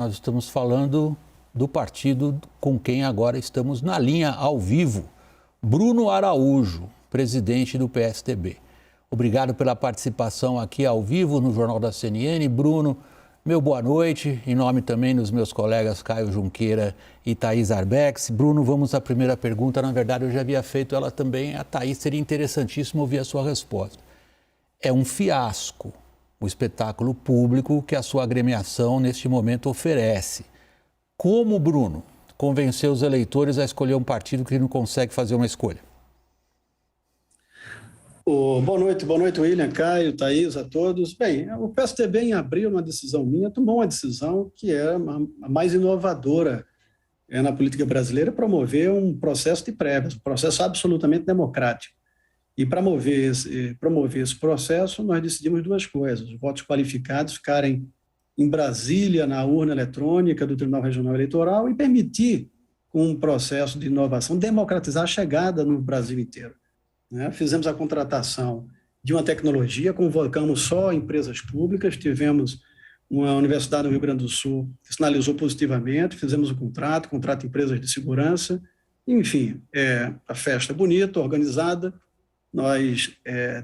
Nós estamos falando do partido com quem agora estamos na linha ao vivo. Bruno Araújo, presidente do PSDB. Obrigado pela participação aqui ao vivo no Jornal da CNN. Bruno, meu boa noite, em nome também dos meus colegas Caio Junqueira e Thaís Arbex. Bruno, vamos à primeira pergunta. Na verdade, eu já havia feito ela também. A Thaís, seria interessantíssimo ouvir a sua resposta. É um fiasco o espetáculo público que a sua agremiação neste momento oferece. Como, Bruno, convencer os eleitores a escolher um partido que não consegue fazer uma escolha? Boa noite, William, Caio, Thaís, a todos. Bem, o PSDB, em abril, uma decisão minha, tomou uma decisão que é a mais inovadora na política brasileira, promover um processo de prévias, um processo absolutamente democrático. E para promover esse processo, nós decidimos duas coisas: os votos qualificados ficarem em Brasília, na urna eletrônica do Tribunal Regional Eleitoral, e permitir, com um processo de inovação, democratizar a chegada no Brasil inteiro. Fizemos a contratação de uma tecnologia, convocamos só empresas públicas, tivemos uma universidade do Rio Grande do Sul que sinalizou positivamente, fizemos o contrato de empresas de segurança, enfim, a festa bonita, organizada. Nós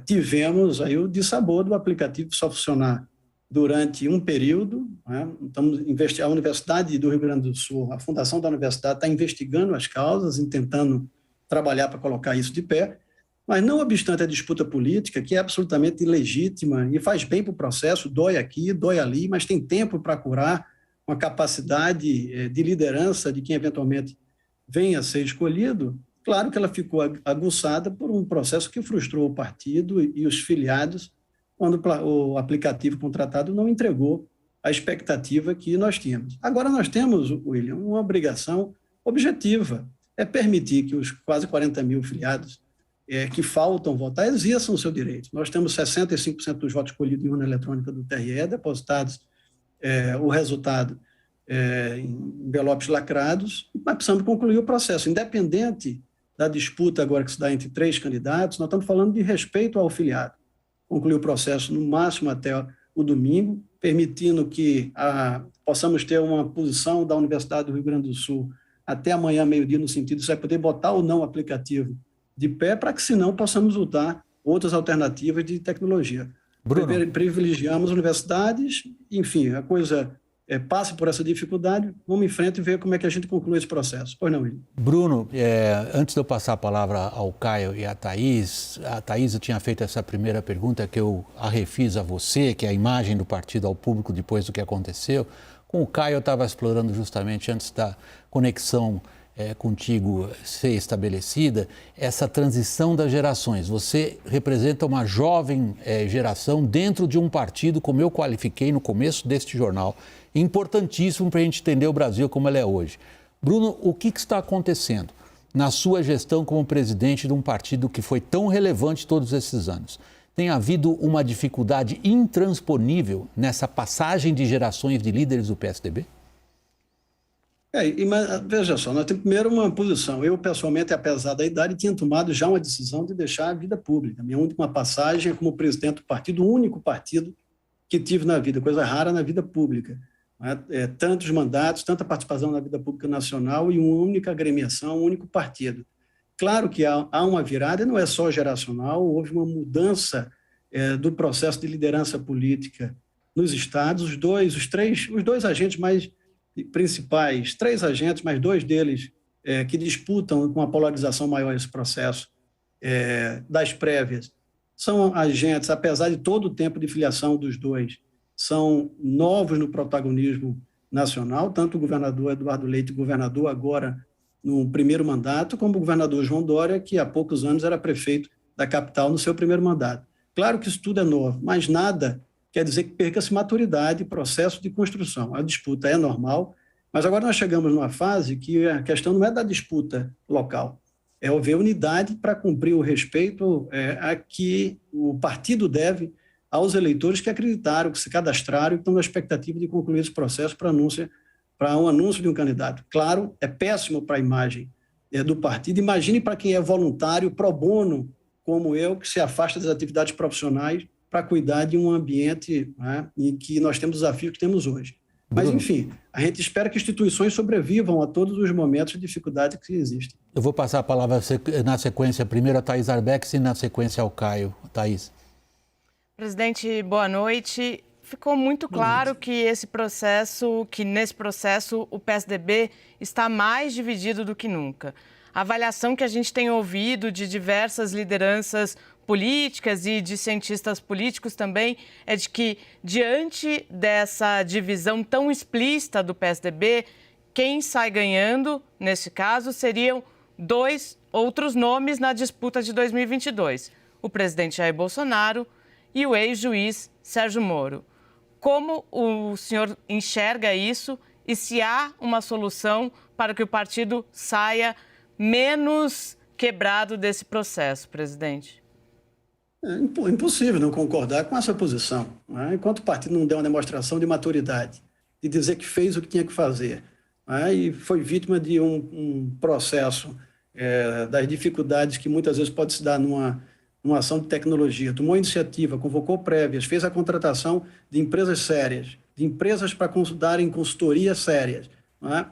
tivemos aí o dissabor do aplicativo só funcionar durante um período. A Universidade do Rio Grande do Sul, a fundação da universidade, está investigando as causas e tentando trabalhar para colocar isso de pé, mas não obstante a disputa política, que é absolutamente ilegítima e faz bem para o processo, dói aqui, dói ali, mas tem tempo para curar, uma capacidade de liderança de quem eventualmente venha a ser escolhido. Claro que ela ficou aguçada por um processo que frustrou o partido e os filiados, quando o aplicativo contratado não entregou a expectativa que nós tínhamos. Agora nós temos, William, uma obrigação objetiva, é permitir que os quase 40 mil filiados que faltam votar exerçam o seu direito. Nós temos 65% dos votos colhidos em urna eletrônica do TRE, depositados o resultado em envelopes lacrados, mas precisamos concluir o processo, independente da disputa agora que se dá entre três candidatos. Nós estamos falando de respeito ao filiado. Concluir o processo no máximo até o domingo, permitindo que possamos ter uma posição da Universidade do Rio Grande do Sul até amanhã, meio-dia, no sentido de se vai poder botar ou não o aplicativo de pé, para que, senão, possamos usar outras alternativas de tecnologia. Bruno. Privilegiamos universidades, enfim, a coisa passe por essa dificuldade, vamos em frente e ver como é que a gente conclui esse processo. Pois não, William? Bruno, antes de eu passar a palavra ao Caio e à Thaís, eu tinha feito essa primeira pergunta que eu a refiz a você, que é a imagem do partido ao público depois do que aconteceu. Com o Caio eu estava explorando justamente, antes da conexão contigo ser estabelecida, essa transição das gerações. Você representa uma jovem geração dentro de um partido, como eu qualifiquei no começo deste jornal, importantíssimo para a gente entender o Brasil como ele é hoje. Bruno, o que está acontecendo na sua gestão como presidente de um partido que foi tão relevante todos esses anos? Tem havido uma dificuldade intransponível nessa passagem de gerações de líderes do PSDB? Mas veja só, nós temos primeiro uma posição. Eu, pessoalmente, apesar da idade, tinha tomado já uma decisão de deixar a vida pública. Minha última passagem é como presidente do partido, o único partido que tive na vida, coisa rara na vida pública. Tantos mandatos, tanta participação na vida pública nacional e uma única agremiação, um único partido. Claro que há uma virada, e não é só geracional, houve uma mudança do processo de liderança política nos estados. Os dois agentes mais principais, três agentes, mas dois deles que disputam com uma polarização maior esse processo das prévias, são agentes, apesar de todo o tempo de filiação dos dois, são novos no protagonismo nacional, tanto o governador Eduardo Leite, governador agora no primeiro mandato, como o governador João Dória, que há poucos anos era prefeito da capital no seu primeiro mandato. Claro que isso tudo é novo, mas nada quer dizer que perca-se maturidade e processo de construção. A disputa é normal, mas agora nós chegamos numa fase que a questão não é da disputa local, é haver unidade para cumprir o respeito a que o partido deve aos eleitores que acreditaram, que se cadastraram e estão na expectativa de concluir esse processo para um anúncio de um candidato. Claro, é péssimo para a imagem do partido. Imagine para quem é voluntário, pro bono, como eu, que se afasta das atividades profissionais para cuidar de um ambiente, né, em que nós temos o desafio que temos hoje. Mas, enfim, a gente espera que instituições sobrevivam a todos os momentos de dificuldade que existem. Eu vou passar a palavra na sequência primeiro a Thaís Arbex e na sequência ao Caio. Thaís. Presidente, boa noite. Ficou muito claro que nesse processo o PSDB está mais dividido do que nunca. A avaliação que a gente tem ouvido de diversas lideranças políticas e de cientistas políticos também é de que, diante dessa divisão tão explícita do PSDB, quem sai ganhando, nesse caso, seriam dois outros nomes na disputa de 2022. O presidente Jair Bolsonaro e o ex-juiz Sérgio Moro. Como o senhor enxerga isso e se há uma solução para que o partido saia menos quebrado desse processo, presidente? É impossível não concordar com essa posição, né? Enquanto o partido não der uma demonstração de maturidade, de dizer que fez o que tinha que fazer, né? E foi vítima de um processo das dificuldades que muitas vezes pode se dar numa ação de tecnologia, tomou iniciativa, convocou prévias, fez a contratação de empresas sérias, de empresas para darem consultorias sérias. Não é?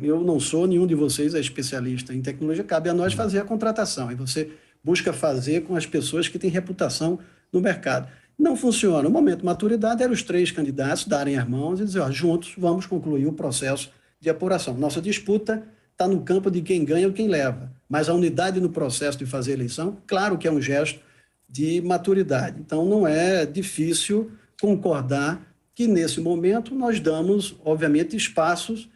Eu não sou, nenhum de vocês é especialista em tecnologia, cabe a nós fazer a contratação, e você busca fazer com as pessoas que têm reputação no mercado. Não funciona. No momento de maturidade, eram os três candidatos darem as mãos e dizer, ó, juntos vamos concluir o processo de apuração. Nossa disputa está no campo de quem ganha ou quem leva, mas a unidade no processo de fazer eleição, claro que é um gesto de maturidade. Então, não é difícil concordar que, nesse momento, nós damos, obviamente, espaços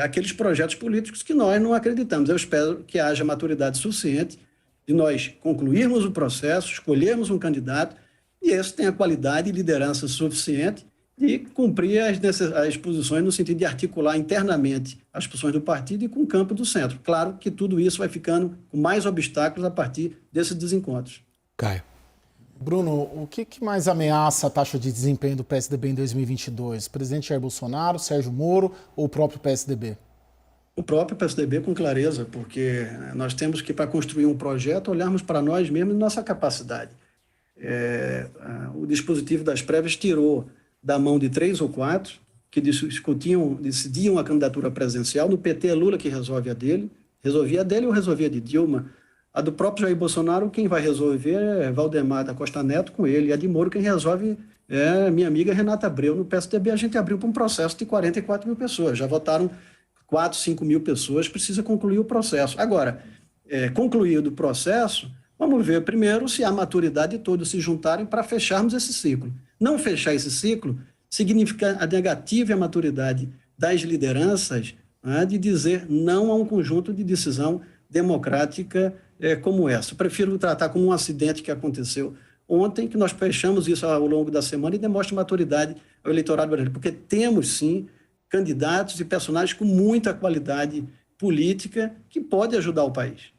àqueles projetos políticos que nós não acreditamos. Eu espero que haja maturidade suficiente de nós concluirmos o processo, escolhermos um candidato e esse tenha qualidade e liderança suficiente de cumprir as posições no sentido de articular internamente as posições do partido e com o campo do centro. Claro que tudo isso vai ficando com mais obstáculos a partir desses desencontros. Caio. Bruno, o que mais ameaça a taxa de desempenho do PSDB em 2022? Presidente Jair Bolsonaro, Sérgio Moro ou o próprio PSDB? O próprio PSDB com clareza, porque nós temos que, para construir um projeto, olharmos para nós mesmos e nossa capacidade. O dispositivo das prévias tirou da mão de 3 ou 4 que decidiam a candidatura presidencial. No PT é Lula que resolve a dele, resolvia a dele ou resolvia a de Dilma. A do próprio Jair Bolsonaro, quem vai resolver é Valdemar da Costa Neto com ele. E a de Moro, quem resolve é minha amiga Renata Abreu. No PSDB, a gente abriu para um processo de 44 mil pessoas. Já votaram 4, 5 mil pessoas, precisa concluir o processo. Agora, concluído o processo, vamos ver primeiro se há maturidade de todos se juntarem para fecharmos esse ciclo. Não fechar esse ciclo significa a negativa e a maturidade das lideranças, né, de dizer não a um conjunto de decisão democrática como essa. Eu prefiro tratar como um acidente que aconteceu ontem, que nós fechamos isso ao longo da semana e demonstra maturidade ao eleitorado brasileiro, porque temos, sim, candidatos e personagens com muita qualidade política que pode ajudar o país.